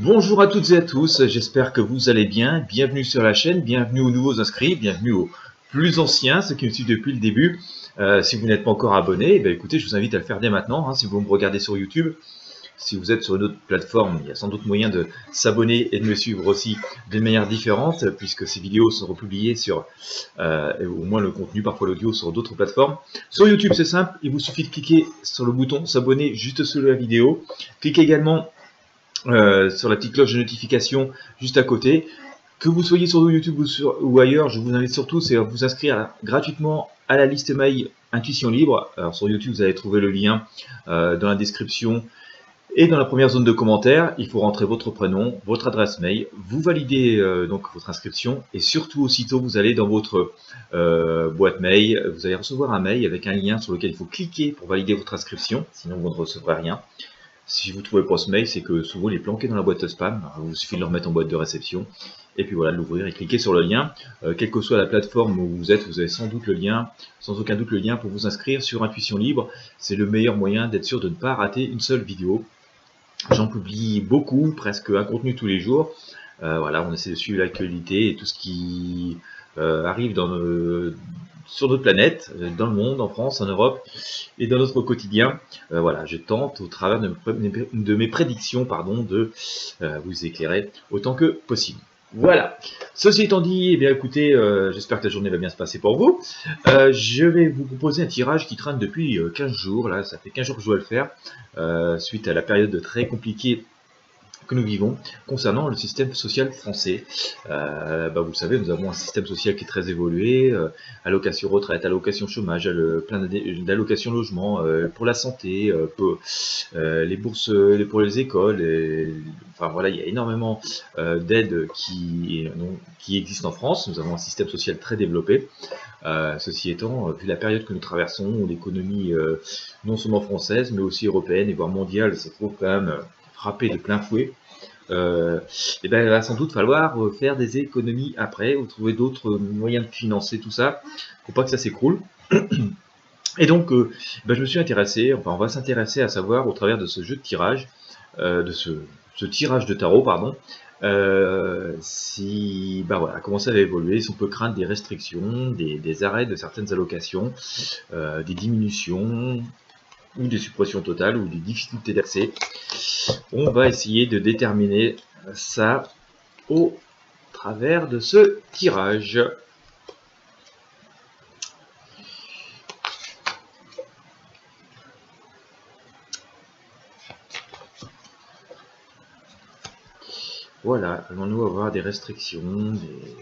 Bonjour à toutes et à tous, j'espère que vous allez bien. Bienvenue sur la chaîne, bienvenue aux nouveaux inscrits, bienvenue aux plus anciens, ceux qui me suivent depuis le début. Si vous n'êtes pas encore abonné, écoutez, je vous invite à le faire dès maintenant. Si vous me regardez sur YouTube, si vous êtes sur une autre plateforme, il y a sans doute moyen de s'abonner et de me suivre aussi d'une manière différente, puisque ces vidéos seront publiées sur, au moins le contenu, parfois l'audio, sur d'autres plateformes. Sur YouTube, c'est simple, il vous suffit de cliquer sur le bouton s'abonner juste sous la vidéo. Cliquez également sur la petite cloche de notification juste à côté. Que vous soyez sur YouTube ou ailleurs, je vous invite surtout à vous inscrire gratuitement à la liste mail Intuition Libre. Alors sur YouTube, vous allez trouver le lien dans la description et dans la première zone de commentaires. Il faut rentrer votre prénom, votre adresse mail, vous validez donc votre inscription et surtout aussitôt vous allez dans votre boîte mail, vous allez recevoir un mail avec un lien sur lequel il faut cliquer pour valider votre inscription, sinon vous ne recevrez rien. Si vous trouvez pas ce mail, c'est que souvent il est planqué dans la boîte spam. Il vous suffit de le remettre en boîte de réception. Et puis voilà, de l'ouvrir et cliquer sur le lien. Quelle que soit la plateforme où vous êtes, vous avez sans doute le lien, sans aucun doute le lien pour vous inscrire sur Intuition Libre. C'est le meilleur moyen d'être sûr de ne pas rater une seule vidéo. J'en publie beaucoup, presque un contenu tous les jours. Voilà, on essaie de suivre l'actualité et tout ce qui arrive sur notre planète, dans le monde, en France, en Europe et dans notre quotidien. Voilà, je tente au travers de mes prédictions de vous éclairer autant que possible. Voilà. Ceci étant dit, écoutez, j'espère que la journée va bien se passer pour vous. Je vais vous proposer un tirage qui traîne depuis 15 jours. Là, ça fait 15 jours que je dois le faire, suite à la période très compliquée que nous vivons concernant le système social français. Vous le savez, nous avons un système social qui est très évolué, allocation retraite, allocation chômage, plein d'allocations logement, pour la santé, pour les bourses pour les écoles, enfin voilà, il y a énormément d'aides qui existent en France. Nous avons un système social très développé. Ceci étant, vu la période que nous traversons, où l'économie non seulement française, mais aussi européenne et voire mondiale se trouve quand même frappé de plein fouet, il va sans doute falloir faire des économies après, ou trouver d'autres moyens de financer tout ça, pour pas que ça s'écroule. Et donc, je me suis intéressé, on va s'intéresser à savoir, au travers de ce jeu de tirage, de ce tirage de tarot, pardon, comment ça va évoluer, si on peut craindre des restrictions, des arrêts de certaines allocations, des diminutions, ou des suppressions totales, ou des difficultés d'accès. On va essayer de déterminer ça au travers de ce tirage. Voilà, allons-nous avoir des restrictions, des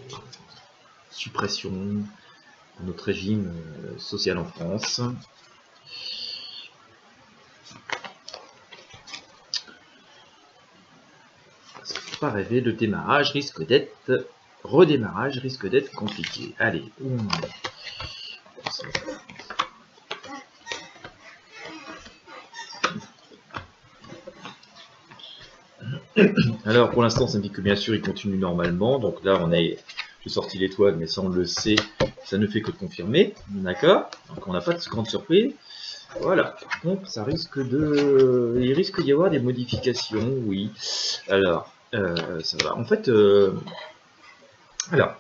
suppressions de notre régime social en France? Pas rêver, le démarrage risque d'être redémarrage risque d'être compliqué. Allez, alors pour l'instant ça me dit que bien sûr il continue normalement, donc là j'ai sorti l'étoile, mais ça on le sait, ça ne fait que confirmer, d'accord, donc on n'a pas de grande surprise. Voilà, donc ça il risque d'y avoir des modifications, oui. Alors, ça va. En fait, alors,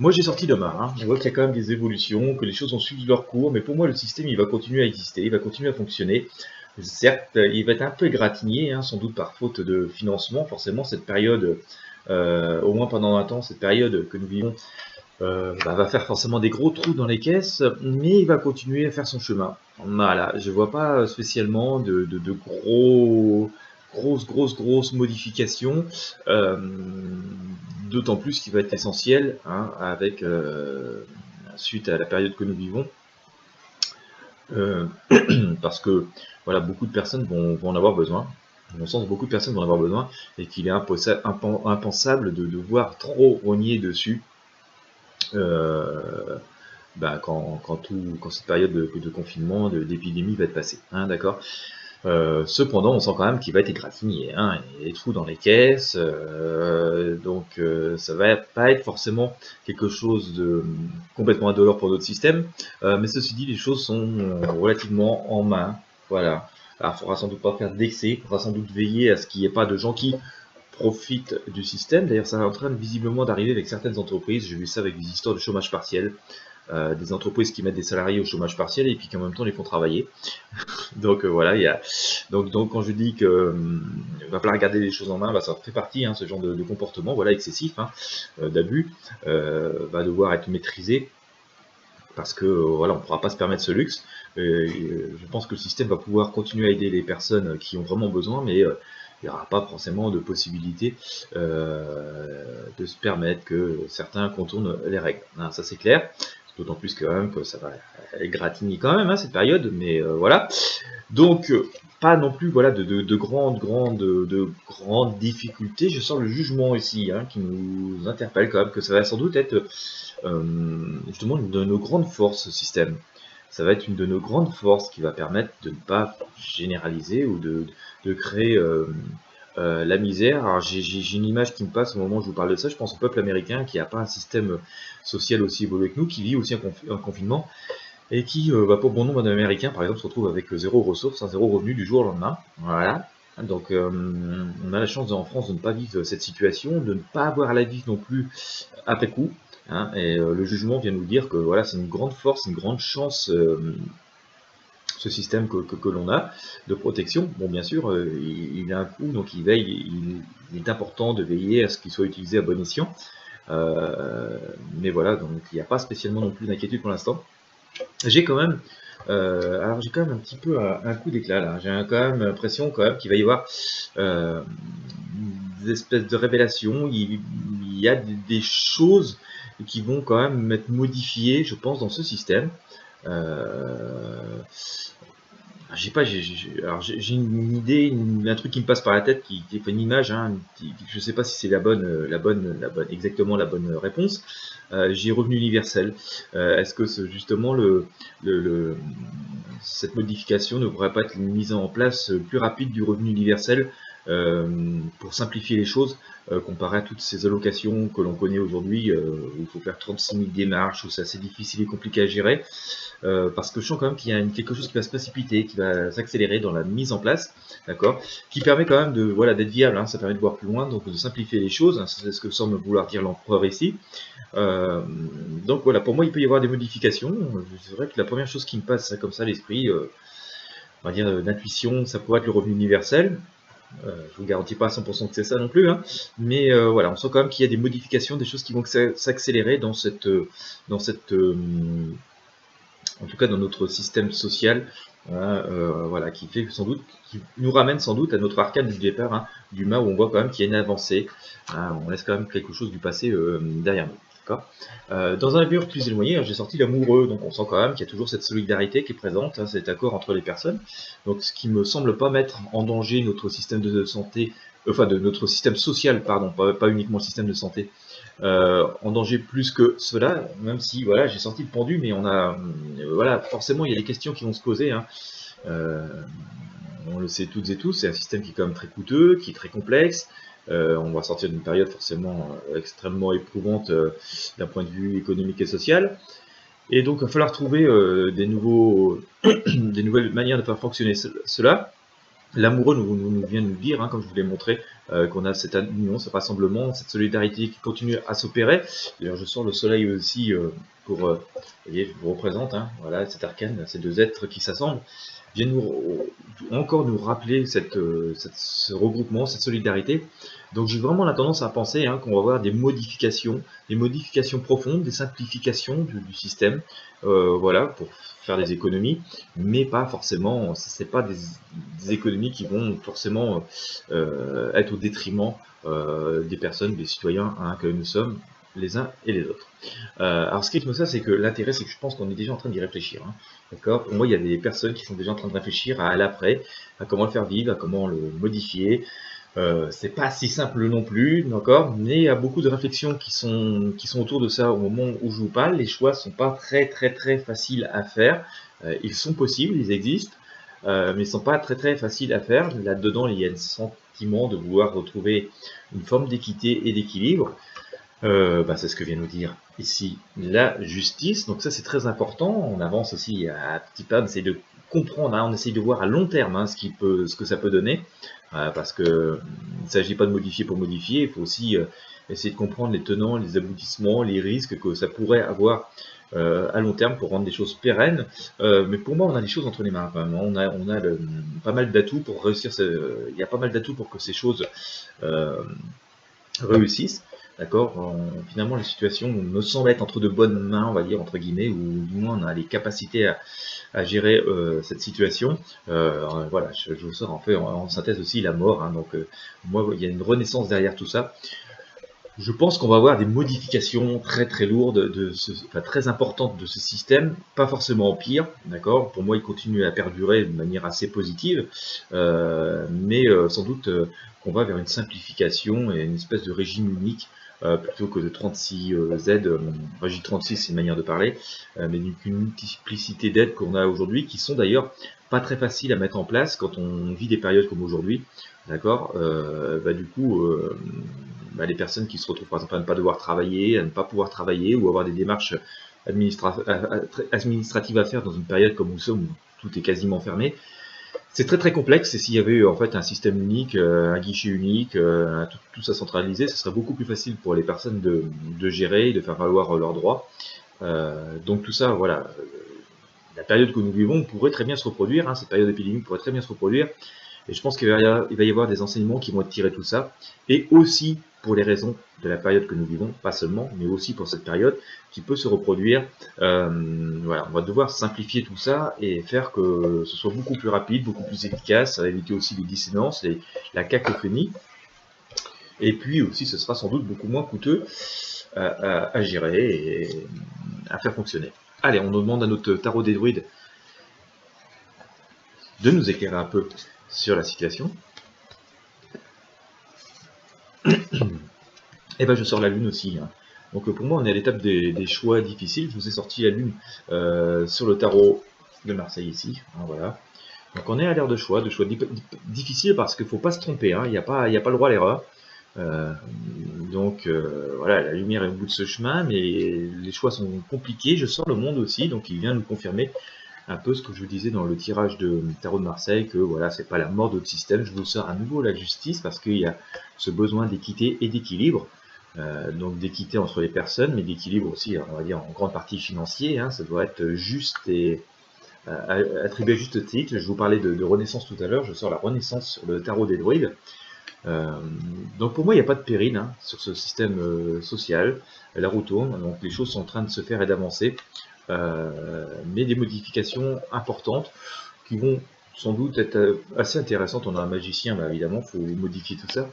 moi j'ai sorti demain, on voit qu'il y a quand même des évolutions, que les choses ont suivi leur cours, mais pour moi le système il va continuer à exister, il va continuer à fonctionner. Certes, il va être un peu égratigné, sans doute par faute de financement, forcément cette période, au moins pendant un temps, cette période que nous vivons, va faire forcément des gros trous dans les caisses, mais il va continuer à faire son chemin. Voilà, je vois pas spécialement de grosses modifications, d'autant plus qu'il va être essentiel, avec suite à la période que nous vivons, parce que voilà, beaucoup de personnes vont en avoir besoin. Dans mon sens, beaucoup de personnes vont en avoir besoin, et qu'il est impensable de devoir trop rogner dessus. Quand cette période de confinement, d'épidémie va être passée, d'accord. Cependant, on sent quand même qu'il va être égratigné, il y a des trous dans les caisses, donc ça va pas être forcément quelque chose de complètement indolore pour notre système, mais ceci dit, les choses sont relativement en main, voilà. Alors, il faudra sans doute pas faire d'excès, il faudra sans doute veiller à ce qu'il n'y ait pas de gens qui profitent du système. D'ailleurs, ça est en train visiblement d'arriver avec certaines entreprises. J'ai vu ça avec des histoires de chômage partiel. Des entreprises qui mettent des salariés au chômage partiel et puis qui en même temps les font travailler. Donc voilà, donc quand je dis que va falloir regarder les choses en main, bah, ça fait partie, hein, ce genre de comportement, voilà, excessif, hein, d'abus, va devoir être maîtrisé parce que voilà, on ne pourra pas se permettre ce luxe. Je pense que le système va pouvoir continuer à aider les personnes qui ont vraiment besoin, mais il n'y aura pas forcément de possibilité de se permettre que certains contournent les règles. Hein, ça c'est clair. D'autant plus quand même que ça va égratigner quand même, hein, cette période, mais voilà. Donc pas non plus voilà de grandes difficultés. Je sens le jugement ici, hein, qui nous interpelle quand même, que ça va sans doute être justement une de nos grandes forces, ce système. Ça va être une de nos grandes forces qui va permettre de ne pas généraliser ou de créer la misère. Alors j'ai une image qui me passe au moment où je vous parle de ça. Je pense au peuple américain qui n'a pas un système social aussi évolué que nous, qui vit aussi un confinement et qui, pour bon nombre d'Américains, par exemple, se retrouve avec zéro ressource, zéro revenu du jour au lendemain. Voilà. Donc on a la chance en France de ne pas vivre cette situation, de ne pas avoir à la vivre non plus après coup. Hein, et le jugement vient nous dire que voilà, c'est une grande force, une grande chance, ce système que l'on a de protection. Bon, bien sûr, il a un coût, donc il est important de veiller à ce qu'il soit utilisé à bon escient. Mais voilà, donc il n'y a pas spécialement non plus d'inquiétude pour l'instant. J'ai quand même, j'ai quand même un petit peu un coup d'éclat là. J'ai quand même l'impression quand même qu'il va y avoir des espèces de révélations. Il y a des choses qui vont quand même être modifiées, je pense, dans ce système. J'ai une idée, un truc qui me passe par la tête, qui est une image, hein, je sais pas si c'est exactement la bonne réponse. J'ai revenu universel. Est-ce que justement cette modification ne pourrait pas être une mise en place plus rapide du revenu universel pour simplifier les choses, comparé à toutes ces allocations que l'on connaît aujourd'hui, où il faut faire 36 000 démarches, où c'est assez difficile et compliqué à gérer, parce que je sens quand même qu'il y a quelque chose qui va se précipiter, qui va s'accélérer dans la mise en place, d'accord, qui permet quand même d'être viable, hein, ça permet de voir plus loin, donc de simplifier les choses, hein, c'est ce que semble vouloir dire l'empereur ici. Donc voilà, pour moi il peut y avoir des modifications. C'est vrai que la première chose qui me passe comme ça à l'esprit, on va dire d'intuition, ça pourrait être le revenu universel. Je vous garantis pas à 100% que c'est ça non plus, hein, mais voilà, on sent quand même qu'il y a des modifications, des choses qui vont s'accélérer en tout cas dans notre système social, voilà, qui nous ramène sans doute à notre arcade du départ, hein, d'humain, où on voit quand même qu'il y a une avancée, hein, on laisse quand même quelque chose du passé derrière nous. Dans un avenir plus éloigné, j'ai sorti l'amoureux, donc on sent quand même qu'il y a toujours cette solidarité qui est présente, hein, cet accord entre les personnes, donc ce qui me semble pas mettre en danger notre système de santé, de notre système social, pardon, pas uniquement le système de santé, en danger plus que cela, même si voilà, j'ai sorti le pendu, mais voilà, forcément il y a des questions qui vont se poser, hein. On le sait toutes et tous, c'est un système qui est quand même très coûteux, qui est très complexe. On va sortir d'une période forcément extrêmement éprouvante d'un point de vue économique et social. Et donc, il va falloir trouver des nouvelles manières de faire fonctionner cela. L'amoureux nous vient de nous dire, hein, comme je vous l'ai montré, qu'on a cette union, ce rassemblement, cette solidarité qui continue à s'opérer. D'ailleurs, je sors le soleil aussi vous voyez, je vous représente, hein, voilà, cet arcane, ces deux êtres qui s'assemblent, viennent encore nous rappeler ce regroupement, cette solidarité. Donc j'ai vraiment la tendance à penser, hein, qu'on va avoir des modifications profondes, des simplifications du système, voilà, pour faire des économies, mais pas forcément, c'est pas des économies qui vont forcément être au détriment des personnes, des citoyens, hein, que nous sommes les uns et les autres. Alors ce qui est ça, c'est que l'intérêt, c'est que je pense qu'on est déjà en train d'y réfléchir, hein. D'accord. Pour moi, il y a des personnes qui sont déjà en train de réfléchir à l'après, à comment le faire vivre, à comment le modifier. C'est pas si simple non plus, d'accord, mais il y a beaucoup de réflexions qui sont autour de ça au moment où je vous parle. Les choix sont pas très faciles à faire. Ils sont possibles, ils existent, mais ils sont pas très faciles à faire. Là-dedans, il y a un sentiment de vouloir retrouver une forme d'équité et d'équilibre. C'est ce que vient nous dire ici la justice, donc ça c'est très important. On avance aussi à petit pas, d'essayer de comprendre, hein, on essaye de voir à long terme hein, ce que ça peut donner, parce que il ne s'agit pas de modifier pour modifier, il faut aussi essayer de comprendre les tenants, les aboutissements, les risques que ça pourrait avoir à long terme pour rendre des choses pérennes. Mais pour moi, on a des choses entre les mains. Quand même. On a pas mal d'atouts pour réussir. Il y a pas mal d'atouts pour que ces choses réussissent. D'accord. Finalement, la situation me semble être entre de bonnes mains, on va dire entre guillemets, ou du moins on a les capacités à gérer cette situation. Voilà, je vous sors en fait en synthèse aussi la mort. Hein, donc moi, il y a une renaissance derrière tout ça. Je pense qu'on va avoir des modifications très très lourdes, enfin, très importantes de ce système, pas forcément en pire, d'accord. Pour moi, il continue à perdurer de manière assez positive, mais sans doute qu'on va vers une simplification et une espèce de régime unique, plutôt que de 36Z, régime 36 c'est une manière de parler, mais d'une multiplicité d'aides qu'on a aujourd'hui, qui sont d'ailleurs pas très faciles à mettre en place quand on vit des périodes comme aujourd'hui, d'accord. Du coup, les personnes qui se retrouvent par exemple à ne pas devoir travailler, à ne pas pouvoir travailler, ou avoir des démarches administratives à faire dans une période comme nous sommes, où tout est quasiment fermé. C'est très très complexe, et s'il y avait en fait un système unique, un guichet unique, tout ça centralisé, ce serait beaucoup plus facile pour les personnes de gérer et de faire valoir leurs droits. Donc tout ça, voilà, la période que nous vivons pourrait très bien se reproduire, hein, cette période épidémique pourrait très bien se reproduire, et je pense qu'il va y avoir des enseignements qui vont être tirés de tout ça, et aussi pour les raisons de la période que nous vivons, pas seulement, mais aussi pour cette période qui peut se reproduire. Voilà, on va devoir simplifier tout ça et faire que ce soit beaucoup plus rapide, beaucoup plus efficace, ça va éviter aussi les dissonances, la cacophonie, et puis aussi ce sera sans doute beaucoup moins coûteux à gérer et à faire fonctionner. Allez, on demande à notre tarot des druides de nous éclairer un peu sur la situation. Et ben je sors la lune aussi. Hein. Donc pour moi on est à l'étape des choix difficiles. Je vous ai sorti la lune sur le tarot de Marseille ici. Hein, voilà. Donc on est à l'ère de choix difficiles parce qu'il ne faut pas se tromper. Hein. Il n'y a pas le droit à l'erreur. Voilà, la lumière est au bout de ce chemin, mais les choix sont compliqués. Je sors le monde aussi, donc il vient nous confirmer un peu ce que je vous disais dans le tirage de Tarot de Marseille, que voilà, c'est pas la mort de notre système. Je vous sors à nouveau la justice parce qu'il y a ce besoin d'équité et d'équilibre, donc d'équité entre les personnes, mais d'équilibre aussi, on va dire en grande partie financier. Hein, ça doit être juste et attribué à juste titre. Je vous parlais de renaissance tout à l'heure. Je sors la renaissance sur le tarot des druides. Donc pour moi, il n'y a pas de péril hein, sur ce système social. La roue tourne, donc les choses sont en train de se faire et d'avancer. Mais des modifications importantes qui vont sans doute être assez intéressantes. On a un magicien, évidemment, il faut modifier tout ça.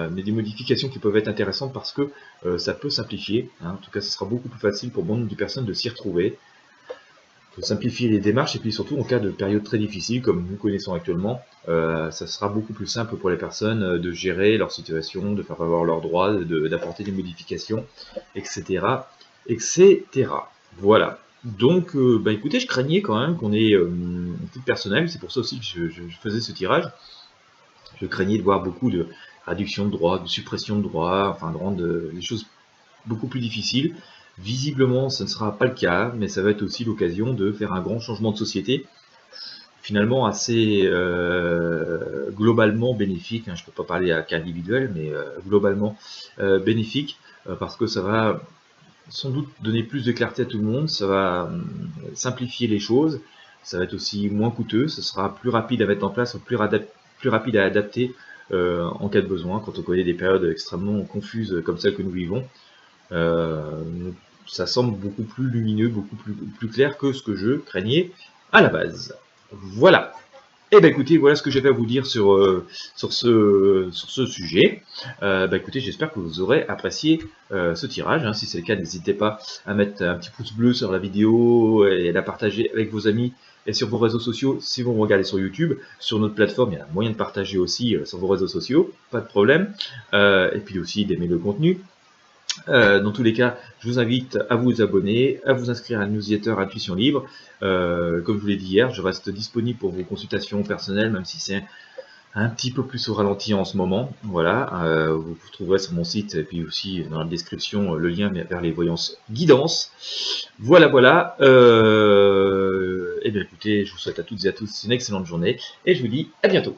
Mais des modifications qui peuvent être intéressantes parce que ça peut simplifier. Hein. En tout cas, ce sera beaucoup plus facile pour bon nombre de personnes de s'y retrouver, de simplifier les démarches, et puis surtout en cas de période très difficile comme nous connaissons actuellement, ça sera beaucoup plus simple pour les personnes de gérer leur situation, de faire valoir leurs droits, d'apporter des modifications, etc. etc. Voilà. Donc, écoutez, je craignais quand même qu'on ait un titre personnel, c'est pour ça aussi que je faisais ce tirage. Je craignais de voir beaucoup de réduction de droits, de suppression de droits, enfin de rendre les choses beaucoup plus difficiles. Visiblement, ce ne sera pas le cas, mais ça va être aussi l'occasion de faire un grand changement de société, finalement assez globalement bénéfique. Hein, je ne peux pas parler à cas individuel, mais globalement bénéfique, parce que ça va sans doute donner plus de clarté à tout le monde, ça va simplifier les choses, ça va être aussi moins coûteux, ce sera plus rapide à mettre en place, plus rapide à adapter en cas de besoin, quand on connaît des périodes extrêmement confuses comme celles que nous vivons. Ça semble beaucoup plus lumineux, beaucoup plus clair que ce que je craignais à la base. Voilà. Et écoutez, voilà ce que j'avais à vous dire sur ce sujet. Écoutez, j'espère que vous aurez apprécié ce tirage. Hein. Si c'est le cas, n'hésitez pas à mettre un petit pouce bleu sur la vidéo et à la partager avec vos amis et sur vos réseaux sociaux. Si vous me regardez sur YouTube, sur notre plateforme, il y a moyen de partager aussi sur vos réseaux sociaux, pas de problème. Et puis aussi d'aimer le contenu. Dans tous les cas, je vous invite à vous abonner, à vous inscrire à la newsletter Intuition Libre. Comme je vous l'ai dit hier, je reste disponible pour vos consultations personnelles, même si c'est un petit peu plus au ralenti en ce moment. Voilà, vous trouverez sur mon site et puis aussi dans la description le lien vers les voyances guidances. Voilà. eh bien écoutez, je vous souhaite à toutes et à tous une excellente journée et je vous dis à bientôt.